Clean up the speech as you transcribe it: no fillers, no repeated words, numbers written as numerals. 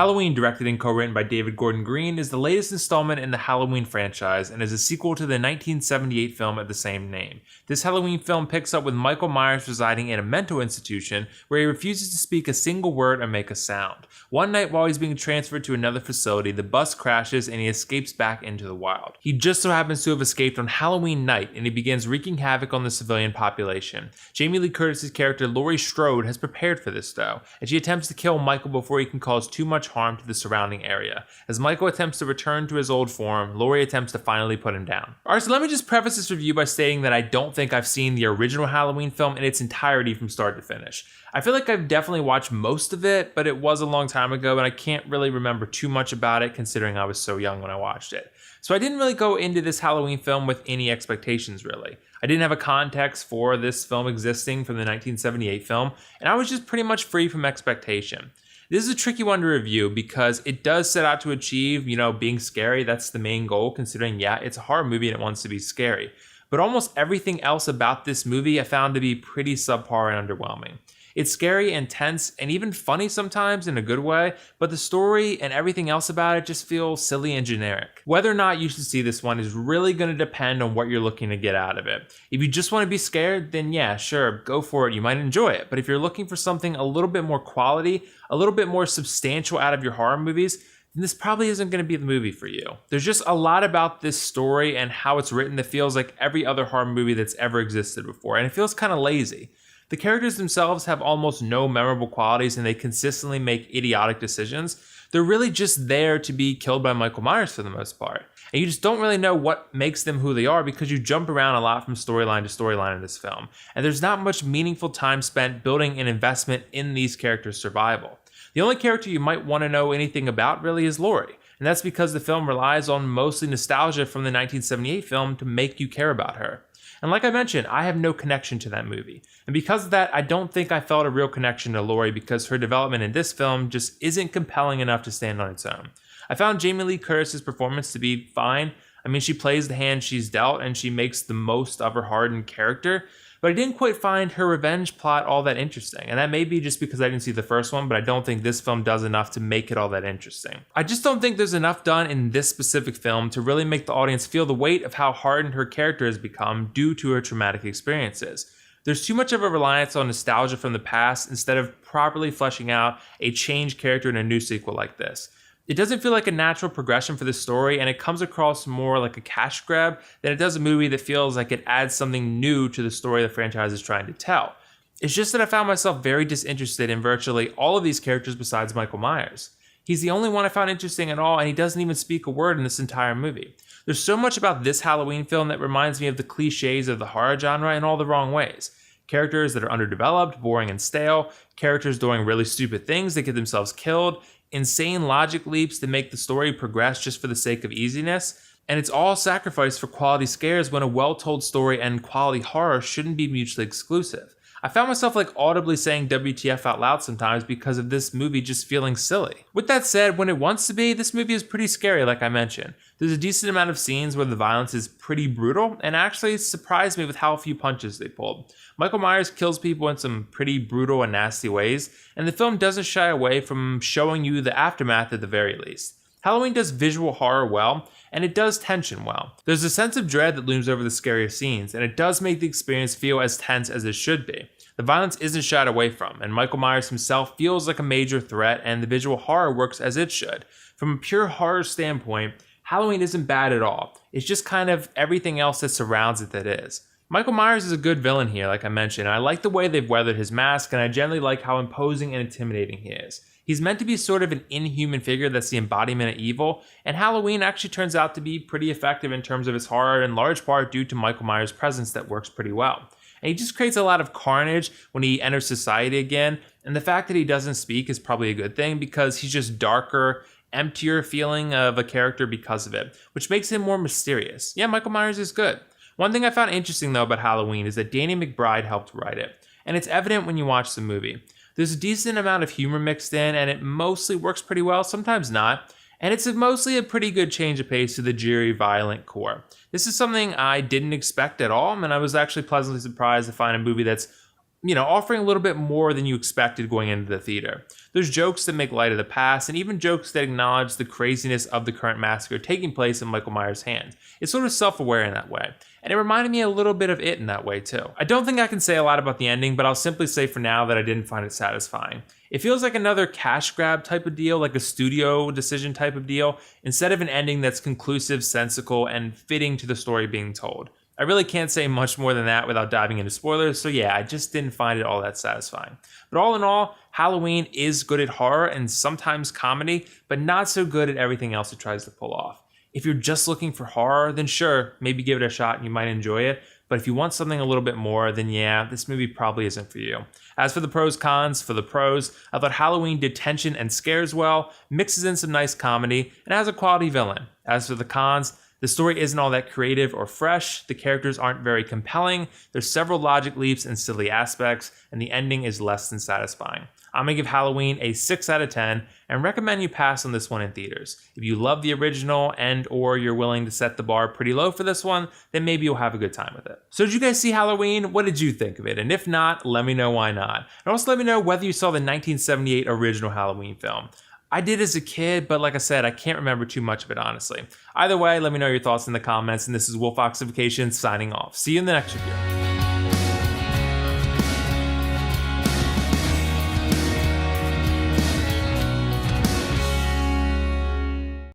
Halloween, directed and co-written by David Gordon Green, is the latest installment in the Halloween franchise and is a sequel to the 1978 film of the same name. This Halloween film picks up with Michael Myers residing in a mental institution where he refuses to speak a single word or make a sound. One night while he's being transferred to another facility, the bus crashes and he escapes back into the wild. He just so happens to have escaped on Halloween night and he begins wreaking havoc on the civilian population. Jamie Lee Curtis's character Laurie Strode has prepared for this though, and she attempts to kill Michael before he can cause too much harm to the surrounding area. As Michael attempts to return to his old form, Laurie attempts to finally put him down. Alright, so let me just preface this review by stating that I don't think I've seen the original Halloween film in its entirety from start to finish. I feel like I've definitely watched most of it, but it was a long time ago and I can't really remember too much about it considering I was so young when I watched it. So I didn't really go into this Halloween film with any expectations really. I didn't have a context for this film existing from the 1978 film, and I was just pretty much free from expectation. This is a tricky one to review because it does set out to achieve, being scary. That's the main goal, considering, it's a horror movie and it wants to be scary. But almost everything else about this movie I found to be pretty subpar and underwhelming. It's scary and tense and even funny sometimes in a good way, but the story and everything else about it just feels silly and generic. Whether or not you should see this one is really going to depend on what you're looking to get out of it. If you just want to be scared, then yeah, sure, go for it. You might enjoy it. But if you're looking for something a little bit more quality, a little bit more substantial out of your horror movies, then this probably isn't going to be the movie for you. There's just a lot about this story and how it's written that feels like every other horror movie that's ever existed before, and it feels kind of lazy. The characters themselves have almost no memorable qualities and they consistently make idiotic decisions. They're really just there to be killed by Michael Myers for the most part. And you just don't really know what makes them who they are because you jump around a lot from storyline to storyline in this film. And there's not much meaningful time spent building an investment in these characters' survival. The only character you might want to know anything about really is Laurie. And that's because the film relies on mostly nostalgia from the 1978 film to make you care about her. And like I mentioned, I have no connection to that movie. And because of that, I don't think I felt a real connection to Laurie because her development in this film just isn't compelling enough to stand on its own. I found Jamie Lee Curtis's performance to be fine. I mean, she plays the hand she's dealt and she makes the most of her hardened character, but I didn't quite find her revenge plot all that interesting. And that may be just because I didn't see the first one, but I don't think this film does enough to make it all that interesting. I just don't think there's enough done in this specific film to really make the audience feel the weight of how hardened her character has become due to her traumatic experiences. There's too much of a reliance on nostalgia from the past instead of properly fleshing out a changed character in a new sequel like this. It doesn't feel like a natural progression for the story, and it comes across more like a cash grab than it does a movie that feels like it adds something new to the story the franchise is trying to tell. It's just that I found myself very disinterested in virtually all of these characters besides Michael Myers. He's the only one I found interesting at all, and he doesn't even speak a word in this entire movie. There's so much about this Halloween film that reminds me of the cliches of the horror genre in all the wrong ways. Characters that are underdeveloped, boring and stale, characters doing really stupid things that get themselves killed, insane logic leaps that make the story progress just for the sake of easiness, and it's all sacrificed for quality scares when a well-told story and quality horror shouldn't be mutually exclusive. I found myself audibly saying WTF out loud sometimes because of this movie just feeling silly. With that said, when it wants to be, this movie is pretty scary like I mentioned. There's a decent amount of scenes where the violence is pretty brutal and actually surprised me with how few punches they pulled. Michael Myers kills people in some pretty brutal and nasty ways, and the film doesn't shy away from showing you the aftermath at the very least. Halloween does visual horror well, and it does tension well. There's a sense of dread that looms over the scarier scenes, and it does make the experience feel as tense as it should be. The violence isn't shied away from, and Michael Myers himself feels like a major threat, and the visual horror works as it should. From a pure horror standpoint, Halloween isn't bad at all. It's just kind of everything else that surrounds it that is. Michael Myers is a good villain here, like I mentioned, and I like the way they've weathered his mask, and I generally like how imposing and intimidating he is. He's meant to be sort of an inhuman figure that's the embodiment of evil, and Halloween actually turns out to be pretty effective in terms of its horror, in large part due to Michael Myers' presence that works pretty well. And he just creates a lot of carnage when he enters society again, and the fact that he doesn't speak is probably a good thing because he's just darker, emptier feeling of a character because of it, which makes him more mysterious. Yeah, Michael Myers is good. One thing I found interesting though about Halloween is that Danny McBride helped write it, and it's evident when you watch the movie. There's a decent amount of humor mixed in, and it mostly works pretty well, sometimes not, and it's mostly a pretty good change of pace to the dreary, violent core. This is something I didn't expect at all, and I was actually pleasantly surprised to find a movie that's offering a little bit more than you expected going into the theater. There's jokes that make light of the past, and even jokes that acknowledge the craziness of the current massacre taking place in Michael Myers' hands. It's sort of self-aware in that way. And it reminded me a little bit of It in that way too. I don't think I can say a lot about the ending, but I'll simply say for now that I didn't find it satisfying. It feels like another cash grab type of deal, like a studio decision type of deal, instead of an ending that's conclusive, sensical, and fitting to the story being told. I really can't say much more than that without diving into spoilers, so yeah, I just didn't find it all that satisfying. But all in all, Halloween is good at horror and sometimes comedy, but not so good at everything else it tries to pull off. If you're just looking for horror, then sure, maybe give it a shot and you might enjoy it. But if you want something a little bit more, then yeah, this movie probably isn't for you. As for the pros cons, for the pros, I thought Halloween did tension and scares well, mixes in some nice comedy, and has a quality villain. As for the cons, the story isn't all that creative or fresh, the characters aren't very compelling, there's several logic leaps and silly aspects, and the ending is less than satisfying. I'm going to give Halloween a 6 out of 10 and recommend you pass on this one in theaters. If you love the original and or you're willing to set the bar pretty low for this one, then maybe you'll have a good time with it. So did you guys see Halloween? What did you think of it? And if not, let me know why not. And also let me know whether you saw the 1978 original Halloween film. I did as a kid, but like I said, I can't remember too much of it, honestly. Either way, let me know your thoughts in the comments, and this is WillFoxification signing off. See you in the next review.